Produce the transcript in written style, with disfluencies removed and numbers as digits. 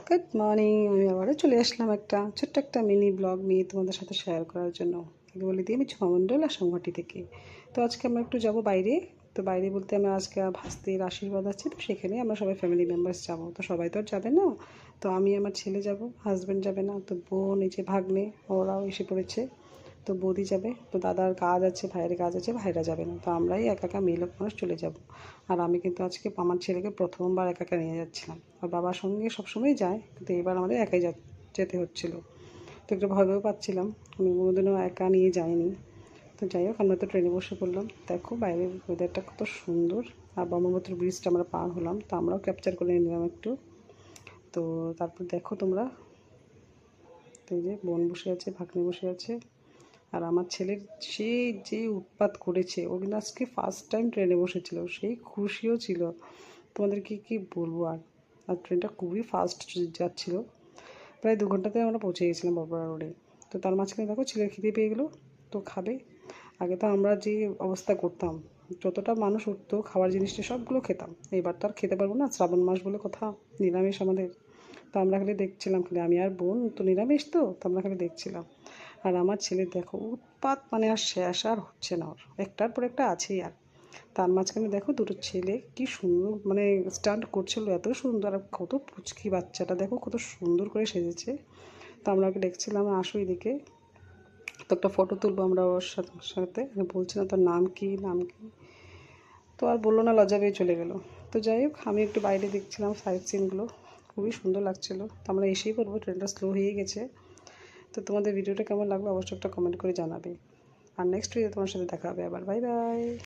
Good morning. আমি আবারও চলে আসলাম একটা ছোট্ট একটা মিনি ব্লগ নিয়ে তোমাদের সাথে শেয়ার করার জন্য। আগে বলে দিই, আমি ঝুমা আসামঘাটি থেকে। তো আজকে আমরা একটু যাব বাইরে। তো বাইরে বলতে আমরা আজকে ভাস্তির আশীর্বাদ আছে, তো সেখানে আমরা সবাই ফ্যামিলি মেম্বার্স যাব। তো সবাই তো আর যাবে না, তো আমি আমার ছেলে যাব, হাজব্যান্ড যাবে না, তো বোন এই যে ভাগ্নে ওরাও এসে পড়েছে, তো বৌদি যাবে, তো দাদার কাজ আছে, ভাইয়ের কাজ আছে, ভাইরা যাবে না, তো আমরাই একা একা মেয়ে লোক মানুষ চলে যাব। আর আমি কিন্তু আজকে আমার ছেলেকে প্রথমবার একা একা নিয়ে যাচ্ছিলাম। আর বাবার সঙ্গে সবসময় যায়, কিন্তু এবার আমাদের একাই যেতে হচ্ছিলো। তো একটু ভয়ও পাচ্ছিলাম, আমি কোনোদিনও একা নিয়ে যাইনি। তো যাই হোক, আমরা তো ট্রেনে বসে পড়লাম। দেখো বাইরের ওয়েদারটা কত সুন্দর। আর ব্রহ্মপুত্র ব্রিজটা আমরা পার হলাম, তো আমরাও ক্যাপচার করে নিলাম একটু। তো তারপর দেখো তোমরা, তো এই যে বোন বসে আছে, ভাগ্নে বসে আছে। আর আমার ছেলের সেই যে উৎপাত করেছে, ও কিন্তু আজকে ফার্স্ট টাইম ট্রেনে বসেছিল, সেই খুশিও ছিল, তোমাদেরকে কি বলবো। আর ট্রেনটা খুবই ফাস্ট যাচ্ছিল, প্রায় 2 ঘন্টাতে আমরা পৌঁছে গেছিলাম বড়পাড়া রোডে। তো তার মাঝখানে দেখো ছেলের খিদে পেয়ে গেলো, তো খাবে। আগে তো আমরা যে অবস্থা করতাম, যতটা মানুষ উঠতো খাবার জিনিসটা সবগুলো খেতাম, এবার তো আর খেতে পারবো না, শ্রাবণ মাস বলে কথা, নিরামিষ আমাদের। তো আমরা খালি দেখছিলাম, খালি আমি আর বোন তো নিরামিষ, তো আমরা খালি দেখছিলাম। আর আমার ছেলে দেখো উৎপাত, মানে আর শেষ আর হচ্ছে না, ওর একটার পর একটা আছেই। আর তার মাঝখানে দেখো দুটো ছেলে কি সুন্দর মানে স্টান্ট করছিল, এত সুন্দর। আর কত পুচকি বাচ্চাটা দেখো কত সুন্দর করে সেজেছে। তো আমরা ওকে দেখছিলাম, আসো এদিকে, তো একটা ফটো তুলবো আমরা ওর সাথে। আমি বলছিলাম তোর নাম কি, নাম কি, তো আর বললো না, লজ্জা পেয়ে চলে গেলো। তো যাই হোক, আমি একটু বাইরে দেখছিলাম সাইড সিনগুলো, খুবই সুন্দর লাগছিলো। তো আমরা এসেই পড়বো, ট্রেনটা স্লো হয়ে গেছে। তো তোমাদের ভিডিওটা কেমন লাগলো অবশ্যই একটা কমেন্ট করে জানাবে। আর নেক্সট ভিডিও তোমার সাথে দেখা হবে আবার। Bye bye.